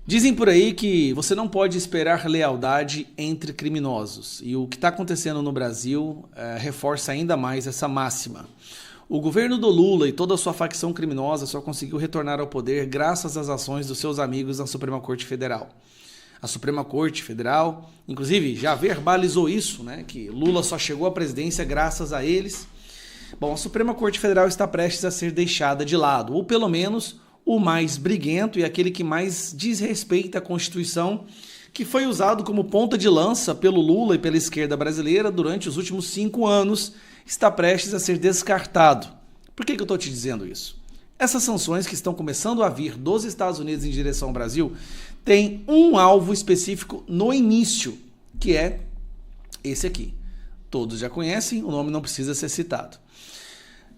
Dizem por aí que você não pode esperar lealdade entre criminosos. E o que está acontecendo no Brasil reforça ainda mais essa máxima. O governo do Lula e toda a sua facção criminosa só conseguiu retornar ao poder graças às ações dos seus amigos na Suprema Corte Federal. A Suprema Corte Federal, inclusive, já verbalizou isso, né? Que Lula só chegou à presidência graças a eles. Bom, a Suprema Corte Federal está prestes a ser deixada de lado, ou pelo menos o mais briguento e aquele que mais desrespeita a Constituição, que foi usado como ponta de lança pelo Lula e pela esquerda brasileira durante os últimos 5 anos, está prestes a ser descartado. Por que eu estou te dizendo isso? Essas sanções que estão começando a vir dos Estados Unidos em direção ao Brasil têm um alvo específico no início, que é esse aqui. Todos já conhecem, o nome não precisa ser citado.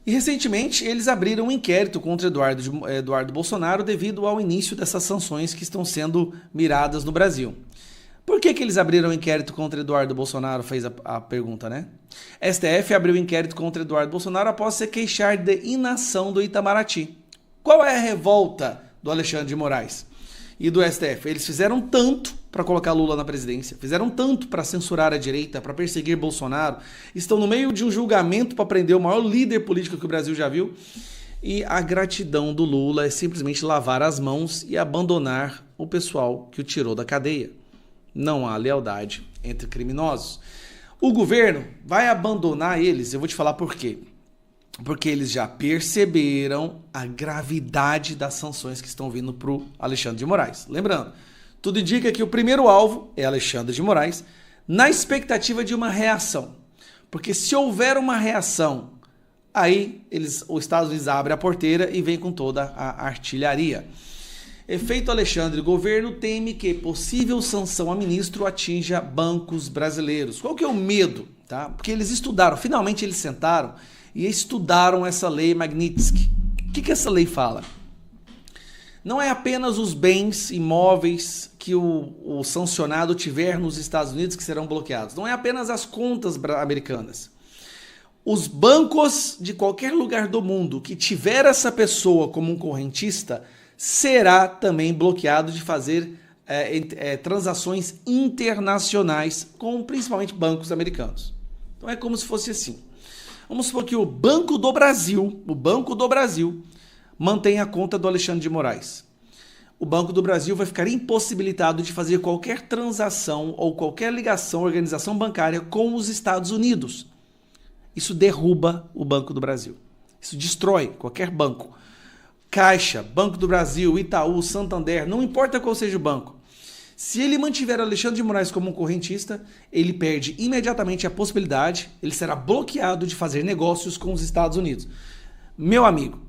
E recentemente eles abriram um inquérito contra Eduardo Bolsonaro devido ao início dessas sanções que estão sendo miradas no Brasil. Por que eles abriram um inquérito contra Eduardo Bolsonaro? Fez a pergunta, né? STF abriu um inquérito contra Eduardo Bolsonaro após se queixar de inação do Itamaraty. Qual é a revolta do Alexandre de Moraes e do STF? Eles fizeram tanto para colocar Lula na presidência, fizeram tanto para censurar a direita, para perseguir Bolsonaro, estão no meio de um julgamento para prender o maior líder político que o Brasil já viu, e a gratidão do Lula é simplesmente lavar as mãos e abandonar o pessoal que o tirou da cadeia. Não há lealdade entre criminosos. O governo vai abandonar eles, eu vou te falar por quê. Porque eles já perceberam a gravidade das sanções que estão vindo para o Alexandre de Moraes. Lembrando, tudo indica que o primeiro alvo é Alexandre de Moraes, na expectativa de uma reação. Porque se houver uma reação, aí os Estados Unidos abrem a porteira e vem com toda a artilharia. Efeito Alexandre, o governo teme que possível sanção a ministro atinja bancos brasileiros. Qual que é o medo? Tá? Porque eles estudaram, finalmente eles sentaram e estudaram essa lei Magnitsky. O que essa lei fala? Não é apenas os bens imóveis que o sancionado tiver nos Estados Unidos que serão bloqueados. Não é apenas as contas americanas. Os bancos de qualquer lugar do mundo que tiver essa pessoa como um correntista será também bloqueado de fazer transações internacionais com principalmente bancos americanos. Então é como se fosse assim. Vamos supor que o Banco do Brasil mantém a conta do Alexandre de Moraes. O Banco do Brasil vai ficar impossibilitado de fazer qualquer transação ou qualquer ligação, organização bancária com os Estados Unidos. Isso derruba o Banco do Brasil. Isso destrói qualquer banco. Caixa, Banco do Brasil, Itaú, Santander, não importa qual seja o banco. Se ele mantiver Alexandre de Moraes como um correntista, ele perde imediatamente a possibilidade, ele será bloqueado de fazer negócios com os Estados Unidos. Meu amigo,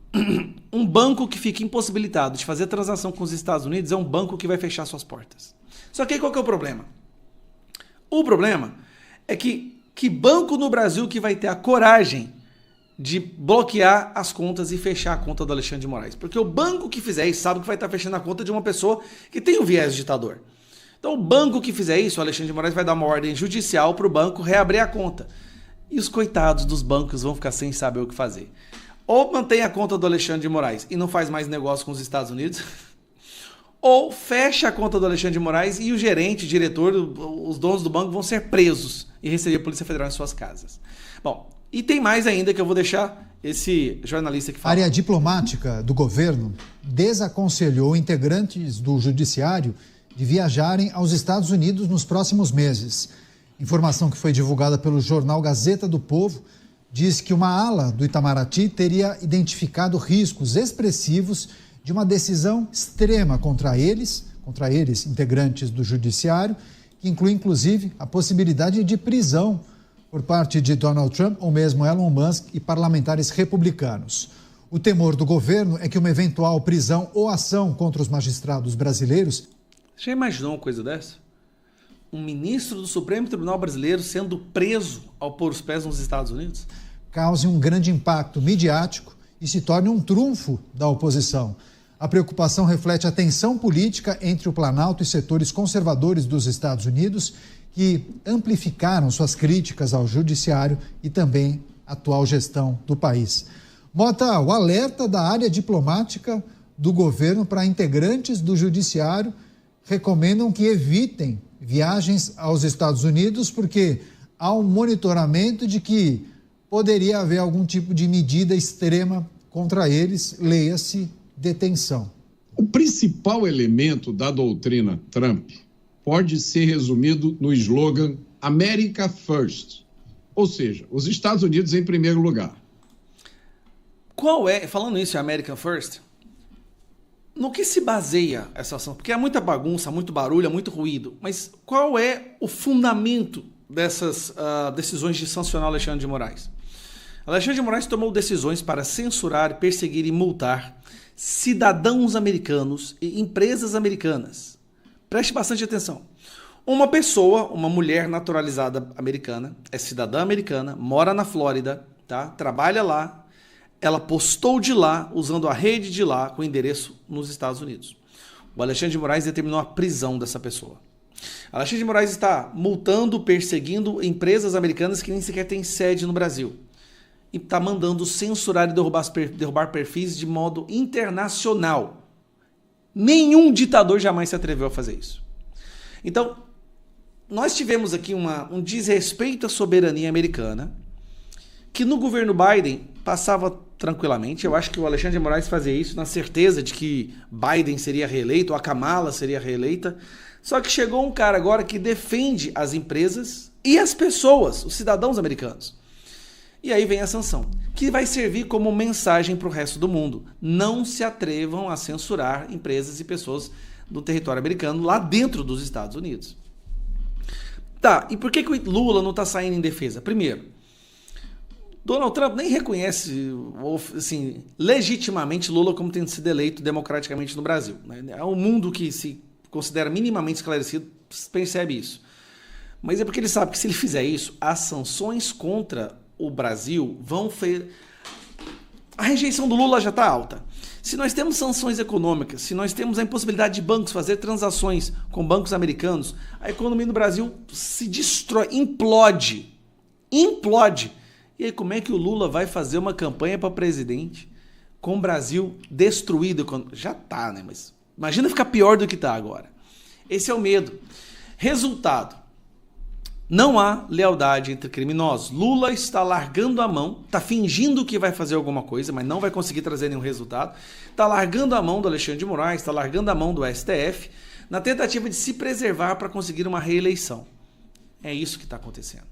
um banco que fica impossibilitado de fazer transação com os Estados Unidos é um banco que vai fechar suas portas. Só que aí qual que é o problema? O problema é que banco no Brasil que vai ter a coragem de bloquear as contas e fechar a conta do Alexandre de Moraes? Porque o banco que fizer isso sabe que vai estar fechando a conta de uma pessoa que tem o viés ditador. Então o banco que fizer isso, o Alexandre de Moraes vai dar uma ordem judicial para o banco reabrir a conta. E os coitados dos bancos vão ficar sem saber o que fazer. Ou mantém a conta do Alexandre de Moraes e não faz mais negócio com os Estados Unidos, ou fecha a conta do Alexandre de Moraes e o gerente, o diretor, os donos do banco vão ser presos e receber a Polícia Federal em suas casas. Bom, e tem mais ainda que eu vou deixar esse jornalista que fala. A área diplomática do governo desaconselhou integrantes do judiciário de viajarem aos Estados Unidos nos próximos meses. Informação que foi divulgada pelo jornal Gazeta do Povo diz que uma ala do Itamaraty teria identificado riscos expressivos de uma decisão extrema contra eles, integrantes do judiciário, que inclui inclusive a possibilidade de prisão por parte de Donald Trump ou mesmo Elon Musk e parlamentares republicanos. O temor do governo é que uma eventual prisão ou ação contra os magistrados brasileiros... Já imaginou uma coisa dessa? Um ministro do Supremo Tribunal Brasileiro sendo preso ao pôr os pés nos Estados Unidos? Cause um grande impacto midiático e se torne um trunfo da oposição. A preocupação reflete a tensão política entre o Planalto e setores conservadores dos Estados Unidos que amplificaram suas críticas ao judiciário e também à atual gestão do país. Mota, o alerta da área diplomática do governo para integrantes do judiciário recomendam que evitem viagens aos Estados Unidos porque há um monitoramento de que poderia haver algum tipo de medida extrema contra eles, leia-se detenção. O principal elemento da doutrina Trump pode ser resumido no slogan America First, ou seja, os Estados Unidos em primeiro lugar. Falando isso, American First, no que se baseia essa ação? Porque há muita bagunça, muito barulho, muito ruído, mas qual é o fundamento dessas decisões de sancionar Alexandre de Moraes? Alexandre de Moraes tomou decisões para censurar, perseguir e multar cidadãos americanos e empresas americanas. Preste bastante atenção. Uma pessoa, uma mulher naturalizada americana, é cidadã americana, mora na Flórida, tá? Trabalha lá, ela postou de lá, usando a rede de lá, com endereço nos Estados Unidos. O Alexandre de Moraes determinou a prisão dessa pessoa. Alexandre de Moraes está multando, perseguindo empresas americanas que nem sequer têm sede no Brasil. E está mandando censurar e derrubar perfis de modo internacional. Nenhum ditador jamais se atreveu a fazer isso. Então, nós tivemos aqui um desrespeito à soberania americana, que no governo Biden passava tranquilamente. Eu acho que o Alexandre de Moraes fazia isso na certeza de que Biden seria reeleito, ou a Kamala seria reeleita. Só que chegou um cara agora que defende as empresas e as pessoas, os cidadãos americanos. E aí vem a sanção, que vai servir como mensagem para o resto do mundo. Não se atrevam a censurar empresas e pessoas do território americano lá dentro dos Estados Unidos. Tá, e por que o Lula não está saindo em defesa? Primeiro, Donald Trump nem reconhece, assim, legitimamente Lula como tendo sido eleito democraticamente no Brasil. É um mundo que se considera minimamente esclarecido, percebe isso. Mas é porque ele sabe que se ele fizer isso, as sanções contra o Brasil vão... A rejeição do Lula já está alta. Se nós temos sanções econômicas, se nós temos a impossibilidade de bancos fazer transações com bancos americanos, a economia do Brasil se destrói, implode. Implode. E aí como é que o Lula vai fazer uma campanha para presidente com o Brasil destruído? Já está, né? Mas imagina ficar pior do que está agora. Esse é o medo. Resultado. Não há lealdade entre criminosos. Lula está largando a mão, está fingindo que vai fazer alguma coisa, mas não vai conseguir trazer nenhum resultado. Está largando a mão do Alexandre de Moraes, está largando a mão do STF, na tentativa de se preservar para conseguir uma reeleição. É isso que está acontecendo.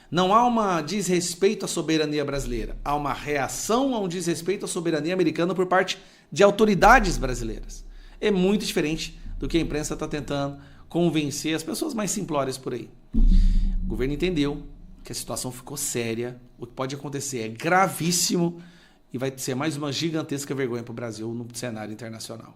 Não há um desrespeito à soberania brasileira. Há uma reação a um desrespeito à soberania americana por parte de autoridades brasileiras. É muito diferente do que a imprensa está tentando convencer as pessoas mais simplórias por aí. O governo entendeu que a situação ficou séria, o que pode acontecer é gravíssimo e vai ser mais uma gigantesca vergonha para o Brasil no cenário internacional.